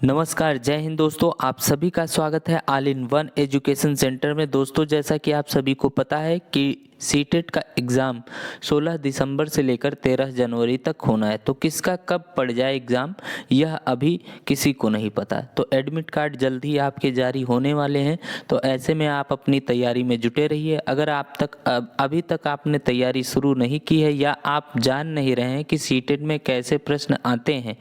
नमस्कार, जय हिंद दोस्तों। आप सभी का स्वागत है all in one education centre में। दोस्तों, जैसा कि आप सभी को पता है कि सीटेट का एग्ज़ाम 16 दिसंबर से लेकर 13 जनवरी तक होना है। तो किसका कब पड़ जाए एग्ज़ाम, यह अभी किसी को नहीं पता। तो एडमिट कार्ड जल्द ही आपके जारी होने वाले हैं। तो ऐसे में आप अपनी तैयारी में जुटे रहिए। अगर अभी तक आपने तैयारी शुरू नहीं की है या आप जान नहीं रहे हैं कि सीटेट में कैसे प्रश्न आते हैं,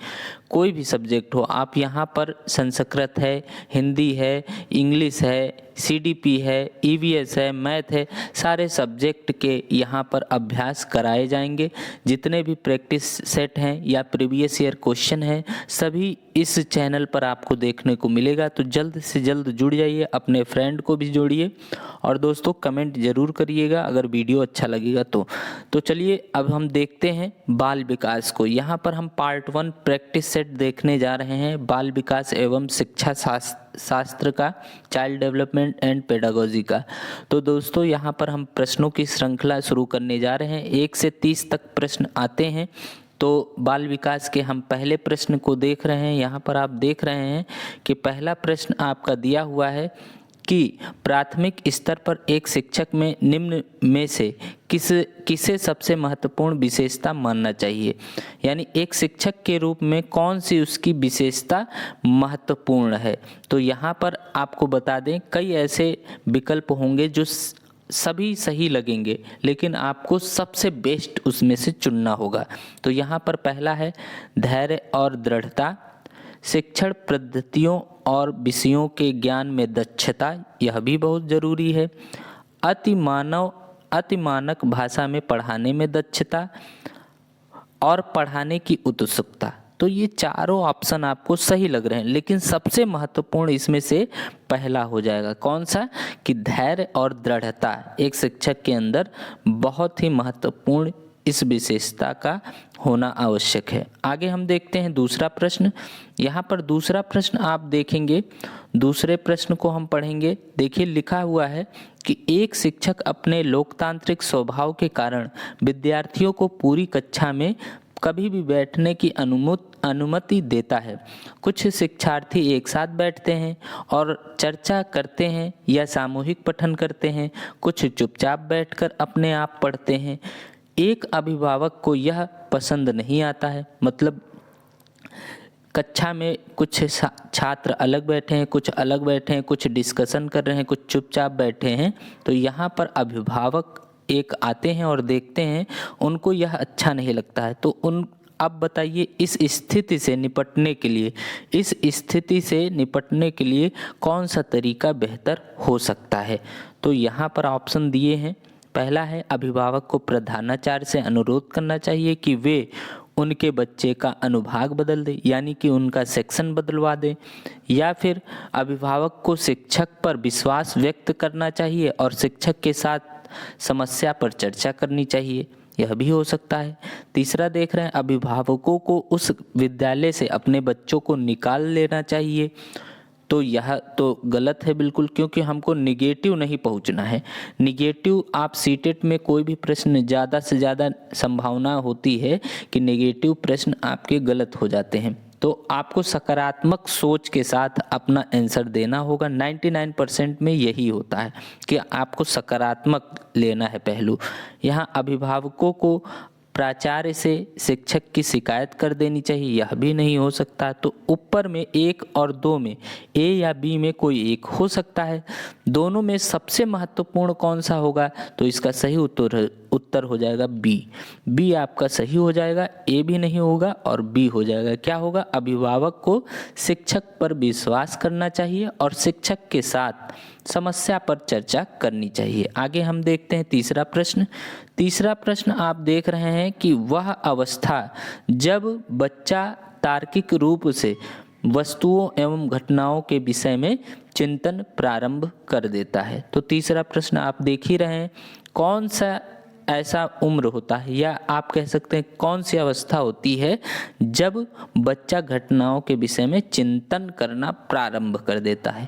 कोई भी सब्जेक्ट हो, आप यहाँ पर संस्कृत है, हिंदी है, इंग्लिश है, सीडीपी है, ईवीएस है, मैथ है, सारे सब्जेक्ट के यहाँ पर अभ्यास कराए जाएंगे। जितने भी प्रैक्टिस सेट हैं या प्रीवियस ईयर क्वेश्चन हैं, सभी इस चैनल पर आपको देखने को मिलेगा। तो जल्द से जल्द जुड़ जाइए, अपने फ्रेंड को भी जोड़िए और दोस्तों कमेंट ज़रूर करिएगा अगर वीडियो अच्छा लगेगा तो चलिए अब हम देखते हैं बाल विकास को। यहाँ पर हम पार्ट 1 प्रैक्टिस सेट देखने जा रहे हैं, बाल विकास एवं शिक्षा शास्त्र का, चाइल्ड डेवलपमेंट एंड पेडागोजी का। तो दोस्तों यहाँ पर हम प्रश्नों की श्रृंखला शुरू करने जा रहे हैं। 1 से 30 तक प्रश्न आते हैं। तो बाल विकास के हम पहले प्रश्न को देख रहे हैं। यहाँ पर आप देख रहे हैं कि पहला प्रश्न आपका दिया हुआ है कि प्राथमिक स्तर पर एक शिक्षक में निम्न में से किसे सबसे महत्वपूर्ण विशेषता मानना चाहिए। यानी एक शिक्षक के रूप में कौन सी उसकी विशेषता महत्वपूर्ण है। तो यहाँ पर आपको बता दें, कई ऐसे विकल्प होंगे जो सभी सही लगेंगे, लेकिन आपको सबसे बेस्ट उसमें से चुनना होगा। तो यहाँ पर पहला है धैर्य और दृढ़ता, शिक्षण पद्धतियों और विषयों के ज्ञान में दक्षता, यह भी बहुत ज़रूरी है। अति मानक भाषा में पढ़ाने में दक्षता और पढ़ाने की उत्सुकता। तो ये चारों ऑप्शन आपको सही लग रहे हैं, लेकिन सबसे महत्वपूर्ण इसमें से पहला हो जाएगा। कौन सा? कि धैर्य और दृढ़ता एक शिक्षक के अंदर बहुत ही महत्वपूर्ण इस विशेषता का होना आवश्यक है। आगे हम देखते हैं दूसरा प्रश्न। यहाँ पर दूसरा प्रश्न आप देखेंगे, दूसरे प्रश्न को हम पढ़ेंगे। देखिए लिखा हुआ है कि एक शिक्षक अपने लोकतांत्रिक स्वभाव के कारण विद्यार्थियों को पूरी कक्षा में कभी भी बैठने की अनुमति देता है। कुछ शिक्षार्थी एक साथ बैठते हैं और चर्चा करते हैं या सामूहिक पठन करते हैं, कुछ चुपचाप बैठकर अपने आप पढ़ते हैं। एक अभिभावक को यह पसंद नहीं आता है, मतलब कक्षा में कुछ छात्र अलग बैठे हैं, कुछ अलग बैठे हैं, कुछ डिस्कशन कर रहे हैं, कुछ चुपचाप बैठे हैं। तो यहाँ पर अभिभावक एक आते हैं और देखते हैं, उनको यह अच्छा नहीं लगता है। तो अब बताइए इस स्थिति से निपटने के लिए कौन सा तरीका बेहतर हो सकता है। तो यहाँ पर ऑप्शन दिए हैं। पहला है अभिभावक को प्रधानाचार्य से अनुरोध करना चाहिए कि वे उनके बच्चे का अनुभाग बदल दे, यानी कि उनका सेक्शन बदलवा दे। या फिर अभिभावक को शिक्षक पर विश्वास व्यक्त करना चाहिए और शिक्षक के साथ समस्या पर चर्चा करनी चाहिए, यह भी हो सकता है। तीसरा देख रहे हैं अभिभावकों को उस विद्यालय से अपने बच्चों को निकाल लेना चाहिए। तो यह तो गलत है बिल्कुल, क्योंकि हमको निगेटिव नहीं पहुंचना है। निगेटिव आप सीटेट में कोई भी प्रश्न ज़्यादा से ज़्यादा संभावना होती है कि निगेटिव प्रश्न आपके गलत हो जाते हैं। तो आपको सकारात्मक सोच के साथ अपना आंसर देना होगा। 99% में यही होता है कि आपको सकारात्मक लेना है पहलू। यहाँ अभिभावकों को प्राचार्य से शिक्षक की शिकायत कर देनी चाहिए, यह भी नहीं हो सकता। तो ऊपर में 1 और 2 में ए या बी में कोई एक हो सकता है। दोनों में सबसे महत्वपूर्ण कौन सा होगा? तो इसका सही उत्तर हो जाएगा बी आपका सही हो जाएगा। ए भी नहीं होगा और बी हो जाएगा। क्या होगा? अभिभावक को शिक्षक पर विश्वास करना चाहिए और शिक्षक के साथ समस्या पर चर्चा करनी चाहिए। आगे हम देखते हैं तीसरा प्रश्न। तीसरा प्रश्न आप देख रहे हैं कि वह अवस्था जब बच्चा तार्किक रूप से वस्तुओं एवं घटनाओं के विषय में चिंतन प्रारंभ कर देता है। तो तीसरा प्रश्न आप देख ही रहे हैं, कौन सा ऐसा उम्र होता है, या आप कह सकते हैं कौन सी अवस्था होती है जब बच्चा घटनाओं के विषय में चिंतन करना प्रारंभ कर देता है।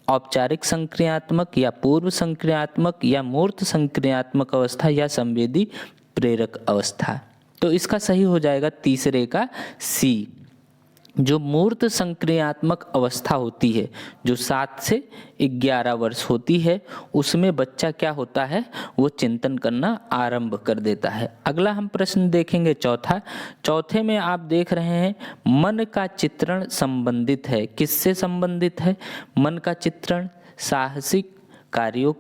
औपचारिक संक्रियात्मक या पूर्व संक्रियात्मक या मूर्त संक्रियात्मक अवस्था या संवेदी प्रेरक अवस्था। तो इसका सही हो जाएगा तीसरे का सी। जो मूर्त संक्रियात्मक अवस्था होती है, जो 7 से 11 वर्ष होती है, उसमें बच्चा क्या होता है, वो चिंतन करना आरंभ कर देता है। अगला हम प्रश्न देखेंगे चौथा। चौथे में आप देख रहे हैं मन का चित्रण संबंधित है। किससे संबंधित है? मन का चित्रण साहसिक कार्यों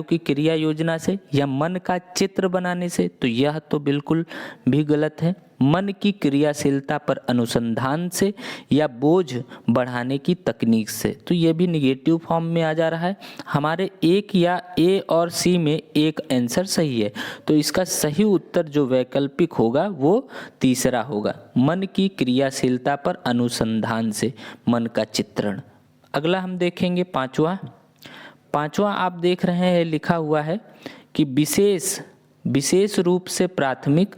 की क्रिया योजना से या मन का चित्र बनाने से? तो यह तो बिल्कुल भी गलत है। मन की क्रियाशीलता पर अनुसंधान से या बोझ बढ़ाने की तकनीक से। तो यह भी निगेटिव फॉर्म में आ जा रहा है। हमारे एक या ए और सी में एक आंसर सही है, तो इसका सही उत्तर जो वैकल्पिक होगा वो तीसरा होगा, मन की क्रियाशीलता पर अनुसंधान से मन का चित्रण। अगला हम देखेंगे पांचवा आप देख रहे हैं लिखा हुआ है कि विशेष रूप से प्राथमिक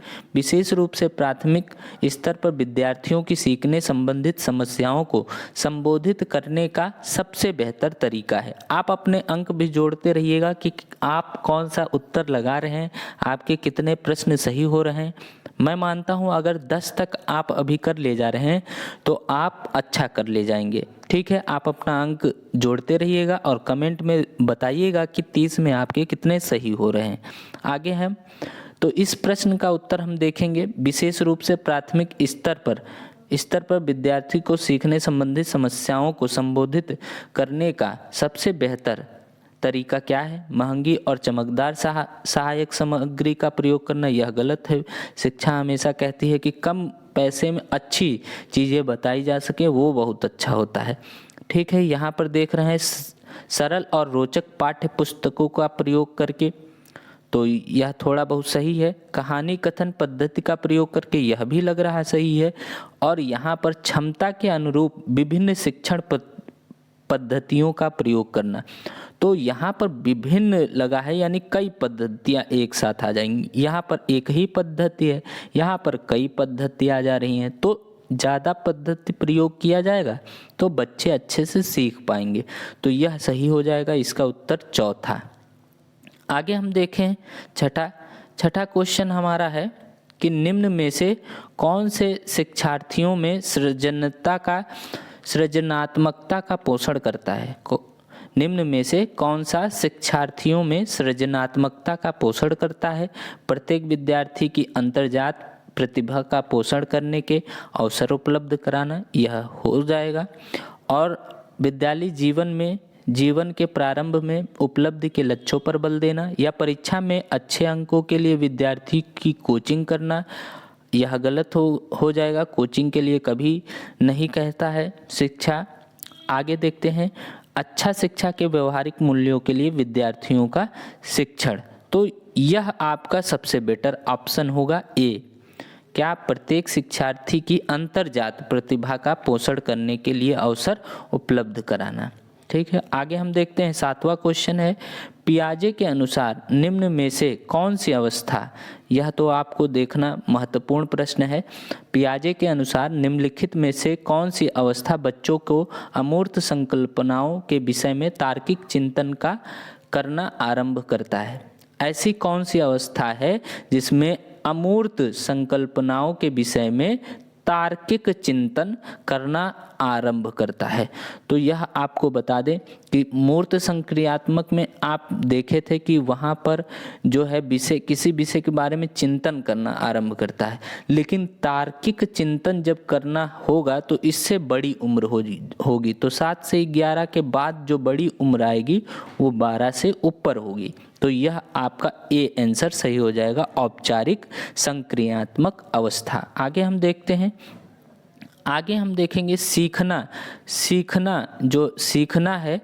स्तर पर विद्यार्थियों की सीखने संबंधित समस्याओं को संबोधित करने का सबसे बेहतर तरीका है। आप अपने अंक भी जोड़ते रहिएगा कि आप कौन सा उत्तर लगा रहे हैं, आपके कितने प्रश्न सही हो रहे हैं। मैं मानता हूं अगर 10 तक आप अभी कर ले जा रहे हैं तो आप अच्छा कर ले जाएंगे। ठीक है, आप अपना अंक जोड़ते रहिएगा और कमेंट में बताइएगा कि 30 में आपके कितने सही हो रहे हैं। आगे हम तो इस प्रश्न का उत्तर हम देखेंगे, विशेष रूप से प्राथमिक स्तर पर विद्यार्थी को सीखने संबंधित समस्याओं को संबोधित करने का सबसे बेहतर तरीका क्या है? महंगी और चमकदार सहायक सामग्री का प्रयोग करना। यह गलत है। शिक्षा हमेशा कहती है कि कम पैसे में अच्छी चीज़ें बताई जा सके वो बहुत अच्छा होता है। ठीक है, यहाँ पर देख रहे हैं सरल और रोचक पाठ्य पुस्तकों का प्रयोग करके, तो यह थोड़ा बहुत सही है। कहानी कथन पद्धति का प्रयोग करके, यह भी लग रहा सही है। और यहाँ पर क्षमता के अनुरूप विभिन्न शिक्षण पद्धतियों का प्रयोग करना, तो यहाँ पर विभिन्न लगा है, यानी कई पद्धतियाँ एक साथ आ जाएंगी। यहाँ पर एक ही पद्धति है, यहाँ पर कई पद्धतियाँ आ जा रही हैं, तो ज़्यादा पद्धति प्रयोग किया जाएगा तो बच्चे अच्छे से सीख पाएंगे। तो यह सही हो जाएगा, इसका उत्तर चौथा। आगे हम देखें छठा क्वेश्चन हमारा है कि निम्न में से कौन से शिक्षार्थियों में सृजनात्मकता का पोषण करता है? निम्न में से कौन सा शिक्षार्थियों में सृजनात्मकता का पोषण करता है? प्रत्येक विद्यार्थी की अंतर्जात प्रतिभा का पोषण करने के अवसर उपलब्ध कराना, यह हो जाएगा। और विद्यालय जीवन के प्रारंभ में उपलब्धि के लक्ष्यों पर बल देना, या परीक्षा में अच्छे अंकों के लिए विद्यार्थी की कोचिंग करना, यह गलत हो जाएगा। कोचिंग के लिए कभी नहीं कहता है शिक्षा। आगे देखते हैं, अच्छा शिक्षा के व्यवहारिक मूल्यों के लिए विद्यार्थियों का शिक्षण, तो यह आपका सबसे बेटर ऑप्शन होगा ए। क्या? प्रत्येक शिक्षार्थी की अंतर्जात प्रतिभा का पोषण करने के लिए अवसर उपलब्ध कराना। ठीक है, आगे हम देखते हैं 7वां क्वेश्चन है, पियाजे के अनुसार निम्न में से कौन सी अवस्था, यह तो आपको देखना महत्वपूर्ण प्रश्न है। पियाजे के अनुसार निम्नलिखित में से कौन सी अवस्था बच्चों को अमूर्त संकल्पनाओं के विषय में तार्किक चिंतन का करना आरंभ करता है? ऐसी कौन सी अवस्था है जिसमें अमूर्त संकल्पनाओं के विषय में तार्किक चिंतन करना आरंभ करता है? तो यह आपको बता दें कि मूर्त संक्रियात्मक में आप देखे थे कि वहाँ पर जो है किसी विषय के बारे में चिंतन करना आरंभ करता है, लेकिन तार्किक चिंतन जब करना होगा तो इससे बड़ी उम्र होगी। तो 7 से 11 के बाद जो बड़ी उम्र आएगी वो 12 से ऊपर होगी। तो यह आपका ए आंसर सही हो जाएगा, औपचारिक संक्रियात्मक अवस्था। आगे हम देखते हैं, आगे हम देखेंगे सीखना है।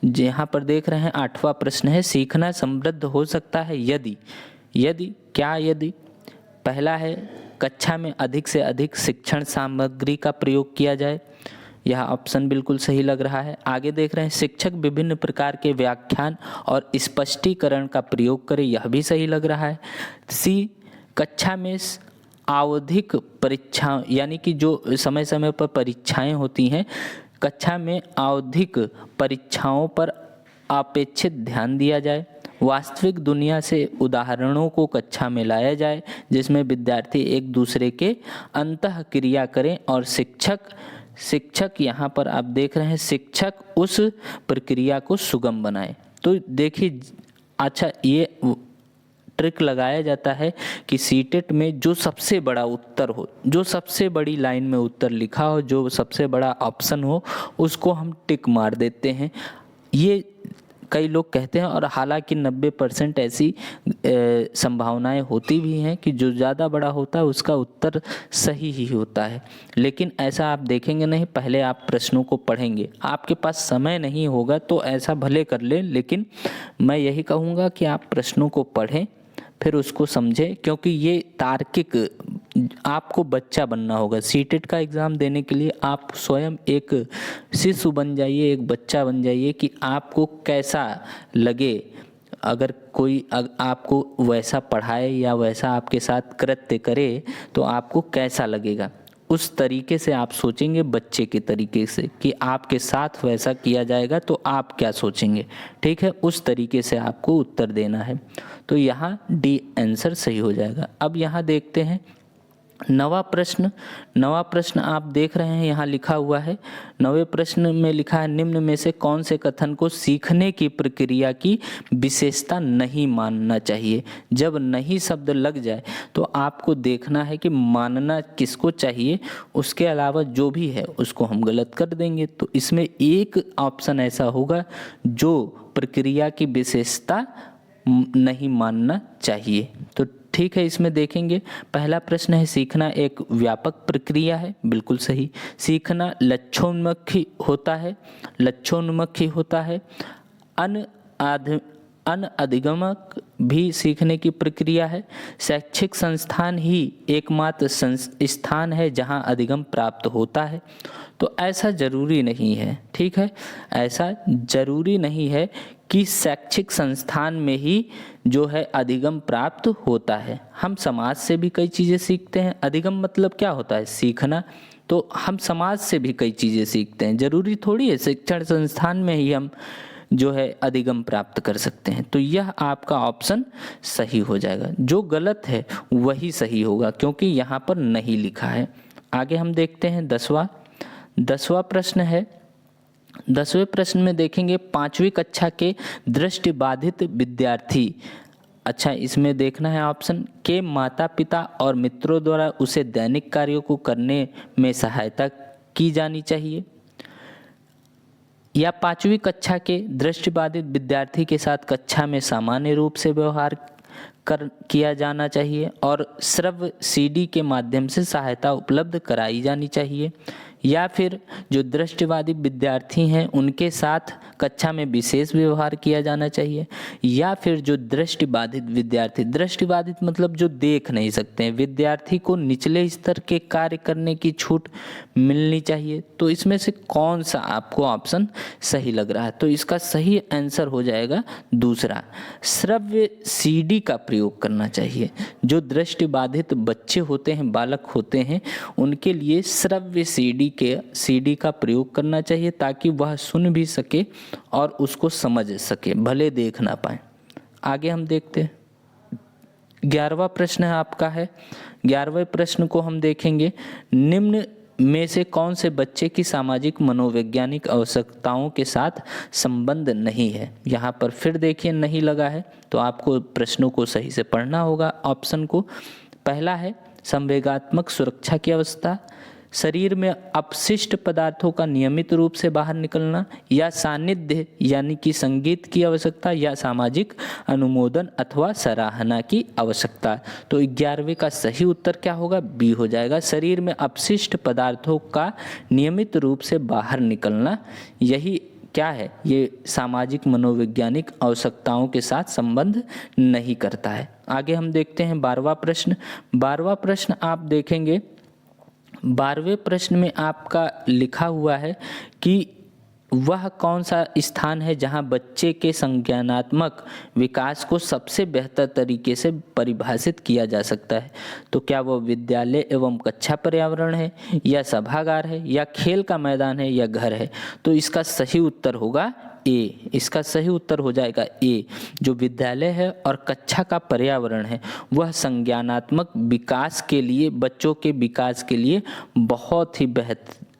यहाँ पर देख रहे हैं 8वां प्रश्न है, सीखना समृद्ध हो सकता है यदि पहला है कक्षा में अधिक से अधिक शिक्षण सामग्री का प्रयोग किया जाए, यह ऑप्शन बिल्कुल सही लग रहा है। आगे देख रहे हैं शिक्षक विभिन्न प्रकार के व्याख्यान और स्पष्टीकरण का प्रयोग करें, यह भी सही लग रहा है। सी, कक्षा में आवधिक परीक्षा, यानी कि जो समय समय पर परीक्षाएं होती हैं, कक्षा में आवधिक परीक्षाओं पर अपेक्षित ध्यान दिया जाए, वास्तविक दुनिया से उदाहरणों को कक्षा में लाया जाए जिसमें विद्यार्थी एक दूसरे के अंतः क्रिया करें और शिक्षक यहाँ पर आप देख रहे हैं शिक्षक उस प्रक्रिया को सुगम बनाए। तो देखिए अच्छा ये ट्रिक लगाया जाता है कि सीटेट में जो सबसे बड़ा उत्तर हो, जो सबसे बड़ी लाइन में उत्तर लिखा हो, जो सबसे बड़ा ऑप्शन हो उसको हम टिक मार देते हैं। ये कई लोग कहते हैं और हालांकि 90% ऐसी संभावनाएं होती भी हैं कि जो ज़्यादा बड़ा होता है उसका उत्तर सही ही होता है, लेकिन ऐसा आप देखेंगे नहीं। पहले आप प्रश्नों को पढ़ेंगे, आपके पास समय नहीं होगा तो ऐसा भले कर लें, लेकिन मैं यही कहूँगा कि आप प्रश्नों को पढ़ें फिर उसको समझें, क्योंकि ये तार्किक आपको बच्चा बनना होगा। सीटेट का एग्ज़ाम देने के लिए आप स्वयं एक शिशु बन जाइए, एक बच्चा बन जाइए कि आपको कैसा लगे अगर कोई आपको वैसा पढ़ाए या वैसा आपके साथ कृत्य करे तो आपको कैसा लगेगा। उस तरीके से आप सोचेंगे बच्चे के तरीके से कि आपके साथ वैसा किया जाएगा तो आप क्या सोचेंगे, ठीक है, उस तरीके से आपको उत्तर देना है। तो यहाँ डी आंसर सही हो जाएगा। अब यहाँ देखते हैं नवा प्रश्न आप देख रहे हैं यहाँ लिखा हुआ है। नवे प्रश्न में लिखा है निम्न में से कौन से कथन को सीखने की प्रक्रिया की विशेषता नहीं मानना चाहिए। जब नहीं शब्द लग जाए तो आपको देखना है कि मानना किसको चाहिए, उसके अलावा जो भी है उसको हम गलत कर देंगे। तो इसमें एक ऑप्शन ऐसा होगा जो प्रक्रिया की विशेषता नहीं मानना चाहिए। तो ठीक है, इसमें देखेंगे पहला प्रश्न है सीखना एक व्यापक प्रक्रिया है, बिल्कुल सही। सीखना लक्ष्योन्मुखी होता है। अनधिगमक भी सीखने की प्रक्रिया है। शैक्षिक संस्थान ही एकमात्र स्थान है जहां अधिगम प्राप्त होता है। तो ऐसा जरूरी नहीं है, ठीक है, ऐसा जरूरी नहीं है कि शैक्षिक संस्थान में ही जो है अधिगम प्राप्त होता है। हम समाज से भी कई चीज़ें सीखते हैं। अधिगम मतलब क्या होता है, सीखना। तो हम समाज से भी कई चीज़ें सीखते हैं, जरूरी थोड़ी है शिक्षण संस्थान में ही हम जो है अधिगम प्राप्त कर सकते हैं। तो यह आपका ऑप्शन सही हो जाएगा। जो गलत है वही सही होगा क्योंकि यहाँ पर नहीं लिखा है। आगे हम देखते हैं दसवां प्रश्न है। 10वें प्रश्न में देखेंगे 5वीं कक्षा के दृष्टिबाधित विद्यार्थी, अच्छा इसमें देखना है ऑप्शन के माता पिता और मित्रों द्वारा उसे दैनिक कार्यों को करने में सहायता की जानी चाहिए, या 5वीं कक्षा के दृष्टिबाधित विद्यार्थी के साथ कक्षा में सामान्य रूप से व्यवहार किया जाना चाहिए और श्रव्य सीडी के माध्यम से सहायता उपलब्ध कराई जानी चाहिए, या फिर जो दृष्टिबाधित विद्यार्थी हैं उनके साथ कक्षा में विशेष व्यवहार किया जाना चाहिए, या फिर जो दृष्टिबाधित मतलब जो देख नहीं सकते हैं विद्यार्थी को निचले स्तर के कार्य करने की छूट मिलनी चाहिए। तो इसमें से कौन सा आपको ऑप्शन सही लग रहा है? तो इसका सही आंसर हो जाएगा दूसरा, श्रव्य सीडी का प्रयोग करना चाहिए। जो दृष्टिबाधित बच्चे होते हैं, बालक होते हैं, उनके लिए श्रव्य सीडी का प्रयोग करना चाहिए ताकि वह सुन भी सके और उसको समझ सके, भले देख ना पाए। आगे हम देखते हैं 11वां प्रश्न है आपका है। 11वें प्रश्न को हम देखेंगे निम्न में से कौन से बच्चे की सामाजिक मनोवैज्ञानिक आवश्यकताओं के साथ संबंध नहीं है। यहाँ पर फिर देखिए नहीं लगा है तो आपको प्रश्नों को सही से पढ़ना होगा ऑप्शन को। पहला है संवेगात्मक सुरक्षा की अवस्था, शरीर में अपशिष्ट पदार्थों का नियमित रूप से बाहर निकलना, या सानिध्य यानी कि संगीत की आवश्यकता, या सामाजिक अनुमोदन अथवा सराहना की आवश्यकता। तो 11वें का सही उत्तर क्या होगा? बी हो जाएगा। शरीर में अपशिष्ट पदार्थों का नियमित रूप से बाहर निकलना, यही क्या है, ये सामाजिक मनोवैज्ञानिक आवश्यकताओं के साथ संबंध नहीं करता है। आगे हम देखते हैं 12वां प्रश्न। 12वां प्रश्न आप देखेंगे 12वें प्रश्न में आपका लिखा हुआ है कि वह कौन सा स्थान है जहां बच्चे के संज्ञानात्मक विकास को सबसे बेहतर तरीके से परिभाषित किया जा सकता है। तो क्या वो विद्यालय एवं कक्षा पर्यावरण है, या सभागार है, या खेल का मैदान है, या घर है? तो इसका सही उत्तर होगा ए, इसका सही उत्तर हो जाएगा ए। जो विद्यालय है और कक्षा का पर्यावरण है वह संज्ञानात्मक विकास के लिए, बच्चों के विकास के लिए बहुत ही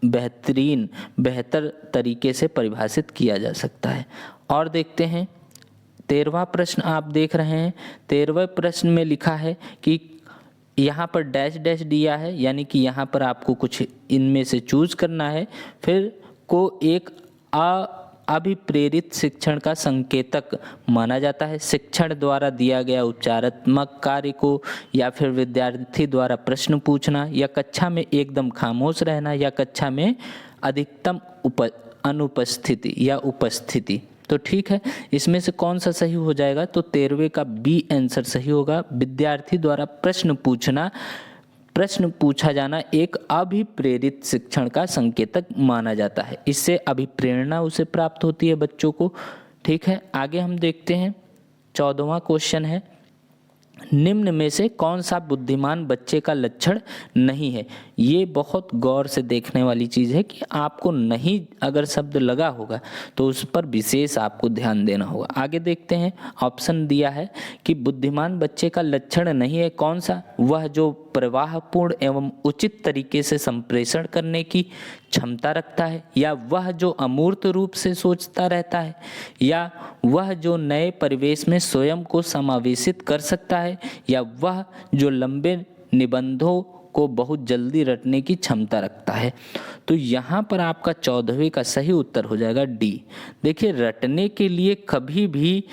बेहतर तरीके से परिभाषित किया जा सकता है। और देखते हैं 13वां प्रश्न आप देख रहे हैं। 13वें प्रश्न में लिखा है कि यहाँ पर डैश डैश दिया है, यानी कि यहाँ पर आपको कुछ इनमें से चूज करना है। फिर को एक अभिप्रेरित शिक्षण का संकेतक माना जाता है। शिक्षण द्वारा दिया गया उपचारात्मक कार्य को, या फिर विद्यार्थी द्वारा प्रश्न पूछना, या कक्षा में एकदम खामोश रहना, या कक्षा में अधिकतम अनुपस्थिति या उपस्थिति। तो ठीक है, इसमें से कौन सा सही हो जाएगा? तो 13वें का बी आंसर सही होगा। विद्यार्थी द्वारा प्रश्न पूछा जाना एक अभिप्रेरित शिक्षण का संकेतक माना जाता है। इससे अभिप्रेरणा उसे प्राप्त होती है बच्चों को। ठीक है, आगे हम देखते हैं 14वां क्वेश्चन है, निम्न में से कौन सा बुद्धिमान बच्चे का लक्षण नहीं है? ये बहुत गौर से देखने वाली चीज़ है कि आपको नहीं अगर शब्द लगा होगा तो उस पर विशेष आपको ध्यान देना होगा। आगे देखते हैं, ऑप्शन दिया है कि बुद्धिमान बच्चे का लक्षण नहीं है कौन सा? वह जो प्रवाहपूर्ण एवं उचित तरीके से संप्रेषण करने की क्षमता रखता है, या वह जो अमूर्त रूप से सोचता रहता है, या वह जो नए परिवेश में स्वयं को समावेशित कर सकता है, या वह जो लंबे निबंधों को बहुत जल्दी रटने की क्षमता रखता है। तो यहाँ पर आपका 14वें का सही उत्तर हो जाएगा डी। देखिए, रटने के लिए कभी भी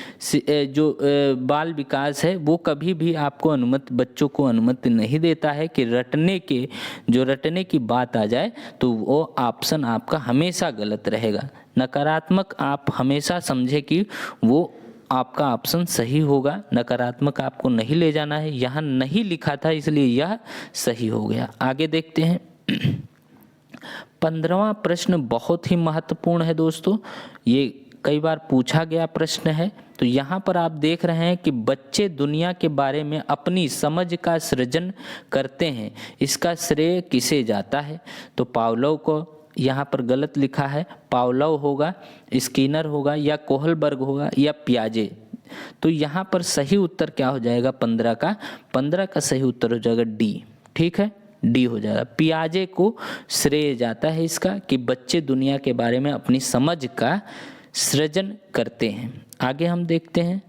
जो बाल विकास है वो कभी भी आपको अनुमति, बच्चों को अनुमति नहीं देता है कि रटने की बात आ जाए तो वो ऑप्शन आपका हमेशा गलत रहेगा। नकारात्मक आप हमेशा समझे कि वो आपका ऑप्शन सही होगा, नकारात्मक आपको नहीं ले जाना है। यहाँ नहीं लिखा था इसलिए यह सही हो गया। आगे देखते हैं 15वां प्रश्न बहुत ही महत्वपूर्ण है दोस्तों, ये कई बार पूछा गया प्रश्न है। तो यहाँ पर आप देख रहे हैं कि बच्चे दुनिया के बारे में अपनी समझ का सृजन करते हैं, इसका श्रेय किसे जाता है? तो पावलोव को यहाँ पर गलत लिखा है, पावलोव होगा, स्किनर होगा, या कोहलबर्ग होगा, या पियाजे। तो यहाँ पर सही उत्तर क्या हो जाएगा? 15 का सही उत्तर हो जाएगा डी। ठीक है, डी हो जाएगा। पियाजे को श्रेय जाता है इसका कि बच्चे दुनिया के बारे में अपनी समझ का सृजन करते हैं। आगे हम देखते हैं,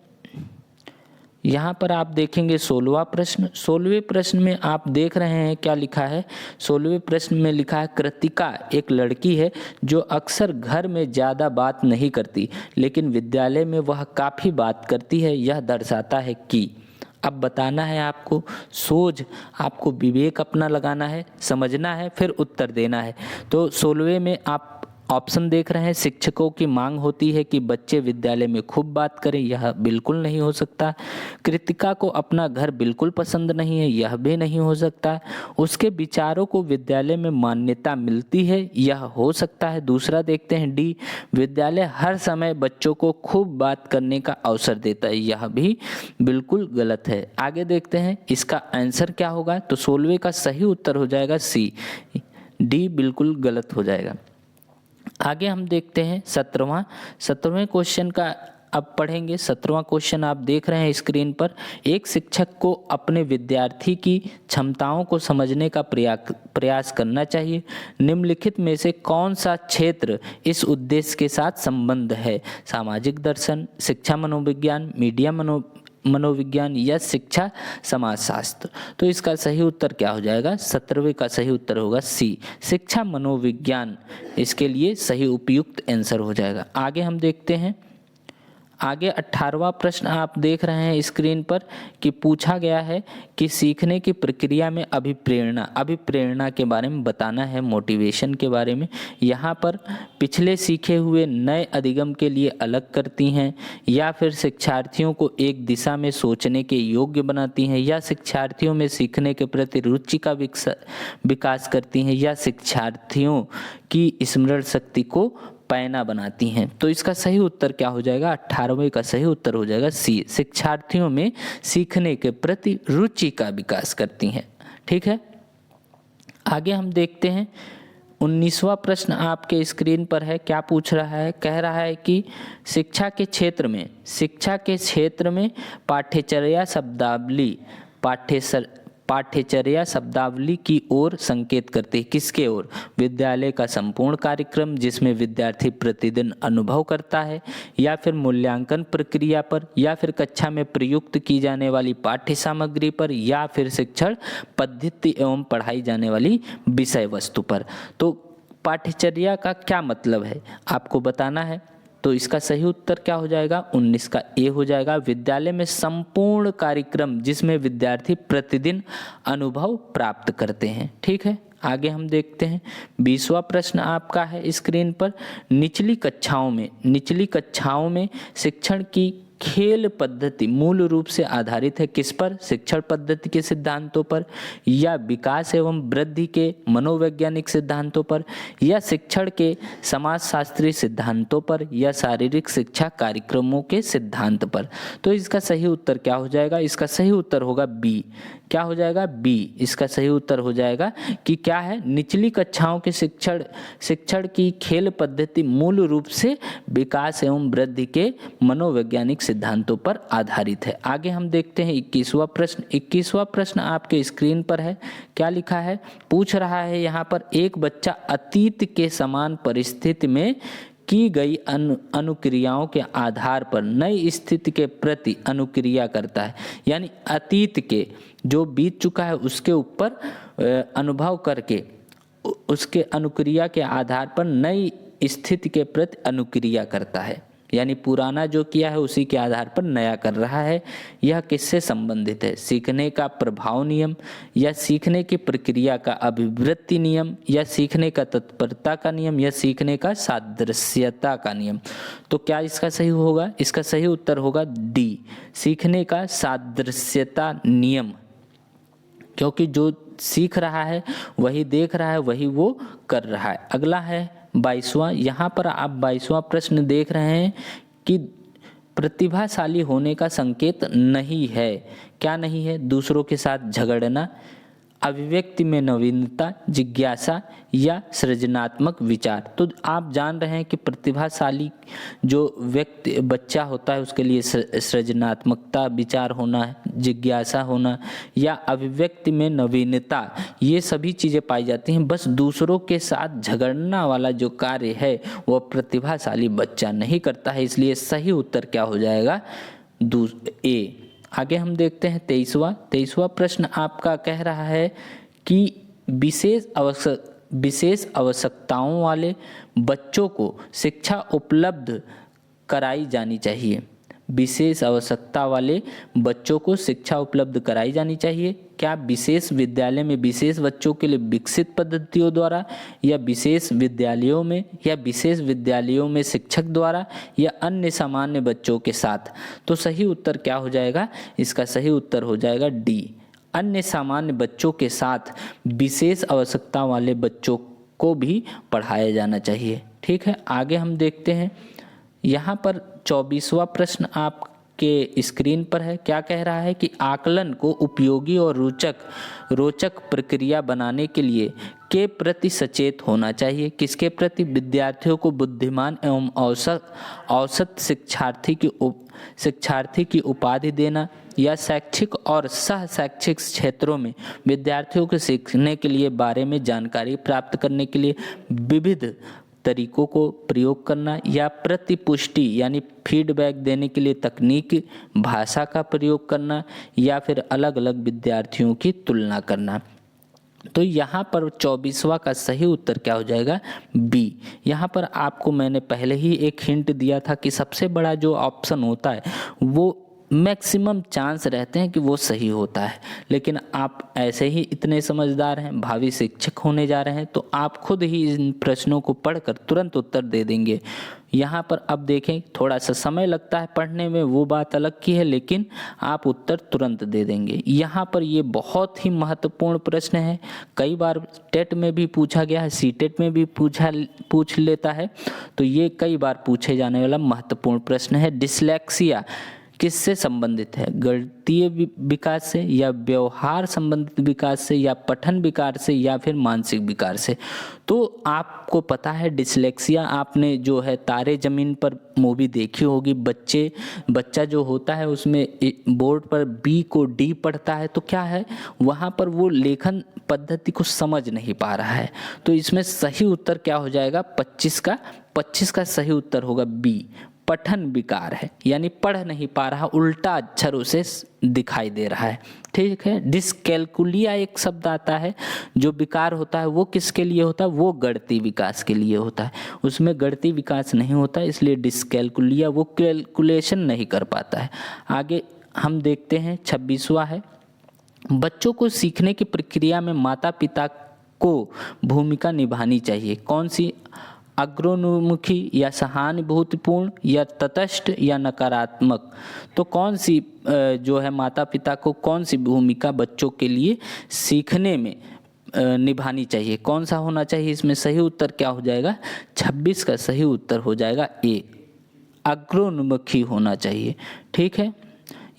यहाँ पर आप देखेंगे 16वां प्रश्न। 16वें प्रश्न में आप देख रहे हैं क्या लिखा है? 16वें प्रश्न में लिखा है, कृतिका एक लड़की है जो अक्सर घर में ज़्यादा बात नहीं करती, लेकिन विद्यालय में वह काफ़ी बात करती है। यह दर्शाता है कि, अब बताना है आपको, सोच आपको विवेक अपना लगाना है, समझना है, फिर उत्तर देना है। तो 16वें में आप ऑप्शन देख रहे हैं, शिक्षकों की मांग होती है कि बच्चे विद्यालय में खूब बात करें, यह बिल्कुल नहीं हो सकता। कृतिका को अपना घर बिल्कुल पसंद नहीं है, यह भी नहीं हो सकता। उसके विचारों को विद्यालय में मान्यता मिलती है, यह हो सकता है। दूसरा देखते हैं डी, विद्यालय हर समय बच्चों को खूब बात करने का अवसर देता है, यह भी बिल्कुल गलत है। आगे देखते हैं इसका आंसर क्या होगा? तो 16वें का सही उत्तर हो जाएगा सी, डी बिल्कुल गलत हो जाएगा। आगे हम देखते हैं 17वें क्वेश्चन का अब पढ़ेंगे। 17वां क्वेश्चन आप देख रहे हैं स्क्रीन पर, एक शिक्षक को अपने विद्यार्थी की क्षमताओं को समझने का प्रयास करना चाहिए। निम्नलिखित में से कौन सा क्षेत्र इस उद्देश्य के साथ संबंध है? सामाजिक दर्शन, शिक्षा मनोविज्ञान, मीडिया मनोविज्ञान, या शिक्षा समाजशास्त्र। तो इसका सही उत्तर क्या हो जाएगा? 17वें का सही उत्तर होगा सी, शिक्षा मनोविज्ञान इसके लिए सही उपयुक्त आंसर हो जाएगा। आगे हम देखते हैं, आगे 18वां प्रश्न आप देख रहे हैं स्क्रीन पर कि पूछा गया है कि सीखने की प्रक्रिया में अभिप्रेरणा के बारे में बताना है, मोटिवेशन के बारे में। यहाँ पर पिछले सीखे हुए नए अधिगम के लिए अलग करती हैं, या फिर शिक्षार्थियों को एक दिशा में सोचने के योग्य बनाती हैं, या शिक्षार्थियों में सीखने के प्रति रुचि का विकास करती हैं, या शिक्षार्थियों की स्मरण शक्ति को पैना बनाती हैं। तो इसका सही उत्तर क्या हो जाएगा? 18वें का सही उत्तर हो जाएगा सी, शिक्षार्थियों में सीखने के प्रति रुचि का विकास करती हैं। ठीक है, आगे हम देखते हैं 19वां प्रश्न आपके स्क्रीन पर है। क्या पूछ रहा है? कह रहा है कि शिक्षा के क्षेत्र में पाठ्यचर्या शब्दावली की ओर संकेत करती है। किसके ओर? विद्यालय का संपूर्ण कार्यक्रम जिसमें विद्यार्थी प्रतिदिन अनुभव करता है, या फिर मूल्यांकन प्रक्रिया पर, या फिर कक्षा में प्रयुक्त की जाने वाली पाठ्य सामग्री पर, या फिर शिक्षण पद्धति एवं पढ़ाई जाने वाली विषय वस्तु पर। तो पाठ्यचर्या का क्या मतलब है आपको बताना है। तो इसका सही उत्तर क्या हो जाएगा? 19 का ए हो जाएगा। विद्यालय में संपूर्ण कार्यक्रम जिसमें विद्यार्थी प्रतिदिन अनुभव प्राप्त करते हैं। ठीक है, आगे हम देखते हैं। 20वां प्रश्न आपका है स्क्रीन पर। निचली कक्षाओं में शिक्षण की खेल पद्धति मूल रूप से आधारित है किस पर? शिक्षण पद्धति के सिद्धांतों पर, या विकास एवं वृद्धि के मनोवैज्ञानिक सिद्धांतों पर, या शिक्षण के समाजशास्त्री सिद्धांतों पर, या शारीरिक शिक्षा कार्यक्रमों के सिद्धांत पर। तो इसका सही उत्तर क्या हो जाएगा? इसका सही उत्तर होगा बी। क्या हो जाएगा? बी। इसका सही उत्तर हो जाएगा कि क्या है? निचली कक्षाओं के शिक्षण की खेल पद्धति मूल रूप से विकास एवं वृद्धि के मनोवैज्ञानिक सिद्धांतों पर आधारित है। आगे हम देखते हैं 21वां प्रश्न। 21वां प्रश्न आपके स्क्रीन पर है। क्या लिखा है? पूछ रहा है यहाँ पर, एक बच्चा अतीत के समान परिस्थिति में की गई अनुक्रियाओं के आधार पर नई स्थिति के प्रति अनुक्रिया करता है। यानी अतीत के जो बीत चुका है उसके ऊपर अनुभव करके उसके अनुक्रिया के आधार पर नई स्थिति के प्रति अनुक्रिया करता है। यानी पुराना जो किया है उसी के आधार पर नया कर रहा है। यह किससे संबंधित है? सीखने का प्रभाव नियम, या सीखने की प्रक्रिया का अभिवृत्ति नियम, या सीखने का तत्परता का नियम, या सीखने का सादृश्यता का नियम। तो क्या इसका सही होगा? इसका सही उत्तर होगा डी, सीखने का सादृश्यता नियम। क्योंकि जो सीख रहा है वही देख रहा है, वही वो कर रहा है। अगला है 22वां। यहाँ पर आप 22वां प्रश्न देख रहे हैं कि प्रतिभाशाली होने का संकेत नहीं है। क्या नहीं है? दूसरों के साथ झगड़ना, अभिव्यक्ति में नवीनता, जिज्ञासा, या सृजनात्मक विचार। तो आप जान रहे हैं कि प्रतिभाशाली जो बच्चा होता है उसके लिए सृजनात्मकता, विचार होना, जिज्ञासा होना, या अभिव्यक्ति में नवीनता, ये सभी चीज़ें पाई जाती हैं। बस दूसरों के साथ झगड़ना वाला जो कार्य है वह प्रतिभाशाली बच्चा नहीं करता है। इसलिए सही उत्तर क्या हो जाएगा? ए। आगे हम देखते हैं 23वां प्रश्न आपका कह रहा है कि विशेष आवश्यकताओं वाले बच्चों को शिक्षा उपलब्ध कराई जानी चाहिए। विशेष आवश्यकता वाले बच्चों को शिक्षा उपलब्ध कराई जानी चाहिए। क्या विशेष विद्यालय में विशेष बच्चों के लिए विकसित पद्धतियों द्वारा, या विशेष विद्यालयों में, या विशेष विद्यालयों में शिक्षक द्वारा, या अन्य सामान्य बच्चों के साथ? तो सही उत्तर क्या हो जाएगा? इसका सही उत्तर हो जाएगा डी, अन्य सामान्य बच्चों के साथ विशेष आवश्यकता वाले बच्चों को भी पढ़ाया जाना चाहिए। ठीक है, आगे हम देखते हैं। यहाँ पर 24वां प्रश्न आपके स्क्रीन पर है। क्या कह रहा है कि आकलन को उपयोगी और रोचक प्रक्रिया बनाने के लिए के प्रति सचेत होना चाहिए। किसके प्रति? विद्यार्थियों को बुद्धिमान एवं औसत शिक्षार्थी की उपाधि देना, या शैक्षिक और सह शैक्षिक क्षेत्रों में विद्यार्थियों को सीखने के लिए बारे में जानकारी प्राप्त करने के लिए विविध तरीकों को प्रयोग करना, या प्रतिपुष्टि यानी फीडबैक देने के लिए तकनीक भाषा का प्रयोग करना, या फिर अलग अलग विद्यार्थियों की तुलना करना। तो यहाँ पर 24वां का सही उत्तर क्या हो जाएगा? बी। यहाँ पर आपको मैंने पहले ही एक हिंट दिया था कि सबसे बड़ा जो ऑप्शन होता है वो मैक्सिमम चांस रहते हैं कि वो सही होता है। लेकिन आप ऐसे ही इतने समझदार हैं, भावी शिक्षक होने जा रहे हैं, तो आप खुद ही इन प्रश्नों को पढ़कर तुरंत उत्तर दे देंगे। यहाँ पर अब देखें, थोड़ा सा समय लगता है पढ़ने में, वो बात अलग की है, लेकिन आप उत्तर तुरंत दे देंगे। यहाँ पर ये बहुत ही महत्वपूर्ण प्रश्न है। कई बार टेट में भी पूछा गया है, सीटेट में भी पूछ लेता है। तो ये कई बार पूछे जाने वाला महत्वपूर्ण प्रश्न है। डिसलेक्सिया किससे संबंधित है, गणितीय विकास से या व्यवहार संबंधित विकास से या पठन विकार से या फिर मानसिक विकार से। तो आपको पता है डिसलेक्सिया, आपने जो है तारे ज़मीन पर मूवी देखी होगी, बच्चा जो होता है उसमें बोर्ड पर बी को डी पढ़ता है, तो क्या है वहाँ पर वो लेखन पद्धति को समझ नहीं पा रहा है। तो इसमें सही उत्तर क्या हो जाएगा, 25 का सही उत्तर होगा बी, पठन विकार है, यानी पढ़ नहीं पा रहा, उल्टा अक्षर उसे दिखाई दे रहा है। ठीक है। डिसकैलकुलिया एक शब्द आता है, जो विकार होता है वो किसके लिए होता है, वो गणितीय विकास के लिए होता है, उसमें गणितीय विकास नहीं होता, इसलिए डिसकैलकुलिया वो कैलकुलेशन नहीं कर पाता है। आगे हम देखते हैं 26वां है, बच्चों को सीखने की प्रक्रिया में माता पिता को भूमिका निभानी चाहिए, कौन सी, अग्रोन्मुखी या सहानुभूतिपूर्ण या तटस्थ या नकारात्मक। तो कौन सी जो है माता पिता को कौन सी भूमिका बच्चों के लिए सीखने में निभानी चाहिए, कौन सा होना चाहिए, इसमें सही उत्तर क्या हो जाएगा, 26 का सही उत्तर हो जाएगा ए, अग्रोन्मुखी होना चाहिए। ठीक है,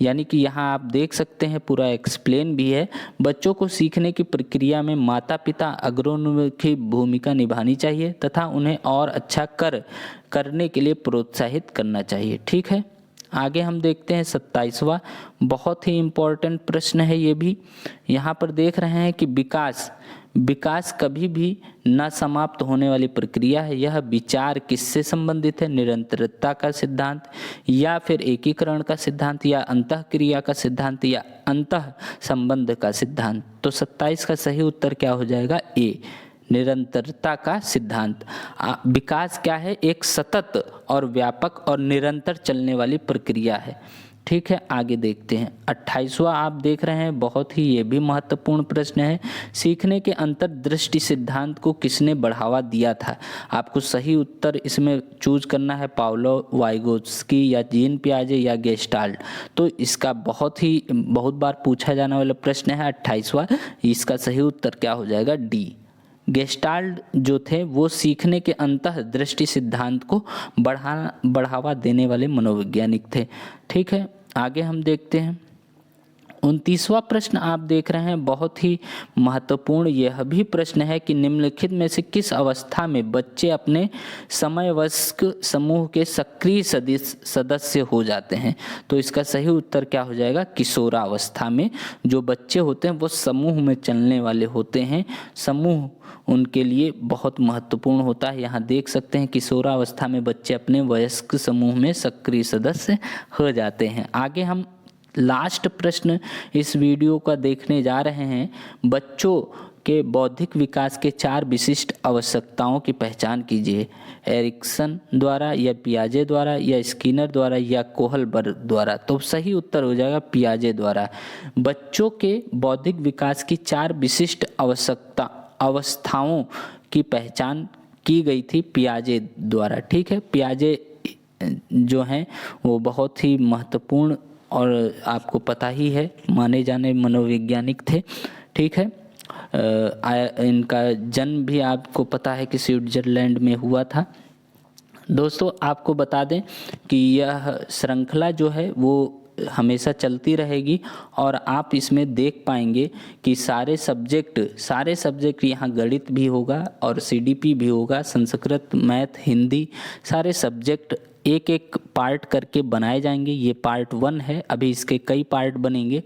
यानी कि यहाँ आप देख सकते हैं पूरा एक्सप्लेन भी है, बच्चों को सीखने की प्रक्रिया में माता पिता अग्रोन्मुखी भूमिका निभानी चाहिए तथा उन्हें और अच्छा करने के लिए प्रोत्साहित करना चाहिए। ठीक है, आगे हम देखते हैं 27वां, बहुत ही इम्पोर्टेंट प्रश्न है ये भी। यहाँ पर देख रहे हैं कि विकास कभी भी न समाप्त होने वाली प्रक्रिया है, यह विचार किससे संबंधित है, निरंतरता का सिद्धांत या फिर एकीकरण का सिद्धांत या अंतःक्रिया का सिद्धांत या अंतः संबंध का सिद्धांत। तो 27 का सही उत्तर क्या हो जाएगा, ए, निरंतरता का सिद्धांत। विकास क्या है, एक सतत और व्यापक और निरंतर चलने वाली प्रक्रिया है। ठीक है, आगे देखते हैं 28वां, आप देख रहे हैं बहुत ही ये भी महत्वपूर्ण प्रश्न है, सीखने के अंतर्दृष्टि सिद्धांत को किसने बढ़ावा दिया था। आपको सही उत्तर इसमें चूज करना है, पावलोव, वाइगोत्स्की या जीन पियाजे या गेस्टाल्ट। तो इसका बहुत बार पूछा जाने वाला प्रश्न है 28वां, इसका सही उत्तर क्या हो जाएगा, डी, गेस्टाल्ट जो थे वो सीखने के अंतःदृष्टि सिद्धांत को बढ़ावा देने वाले मनोवैज्ञानिक थे। ठीक है, आगे हम देखते हैं 29वां प्रश्न, आप देख रहे हैं बहुत ही महत्वपूर्ण यह भी प्रश्न है कि निम्नलिखित में से किस अवस्था में बच्चे अपने समवयस्क समूह के सक्रिय सदस्य हो जाते हैं। तो इसका सही उत्तर क्या हो जाएगा, किशोरावस्था में जो बच्चे होते हैं वो समूह में चलने वाले होते हैं, समूह उनके लिए बहुत महत्वपूर्ण होता है। यहाँ देख सकते हैं किशोरावस्था में बच्चे अपने वयस्क समूह में सक्रिय सदस्य हो जाते हैं। आगे हम लास्ट प्रश्न इस वीडियो का देखने जा रहे हैं, बच्चों के बौद्धिक विकास के 4 विशिष्ट आवश्यकताओं की पहचान कीजिए, एरिक्सन द्वारा या पियाजे द्वारा या स्किनर द्वारा या कोहलबर्ग द्वारा। तो सही उत्तर हो जाएगा पियाजे द्वारा। बच्चों के बौद्धिक विकास की 4 विशिष्ट अवस्थाओं की पहचान की गई थी पियाजे द्वारा। ठीक है, पियाजे जो हैं वो बहुत ही महत्वपूर्ण और आपको पता ही है माने जाने मनोवैज्ञानिक थे। ठीक है, इनका जन्म भी आपको पता है कि स्विट्जरलैंड में हुआ था। दोस्तों आपको बता दें कि यह श्रृंखला जो है वो हमेशा चलती रहेगी और आप इसमें देख पाएंगे कि सारे सब्जेक्ट यहाँ गणित भी होगा और सीडीपी भी होगा, संस्कृत, मैथ, हिंदी, सारे सब्जेक्ट एक एक पार्ट करके बनाए जाएंगे। ये पार्ट 1 है, अभी इसके कई पार्ट बनेंगे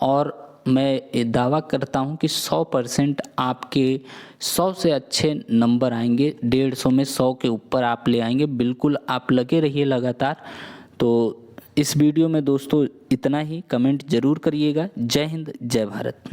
और मैं दावा करता हूँ कि 100% आपके 100 से अच्छे नंबर आएंगे, 150 में 100 के ऊपर आप ले आएंगे। बिल्कुल आप लगे रहिए लगातार। तो इस वीडियो में दोस्तों इतना ही, कमेंट ज़रूर करिएगा। जय हिंद, जय भारत।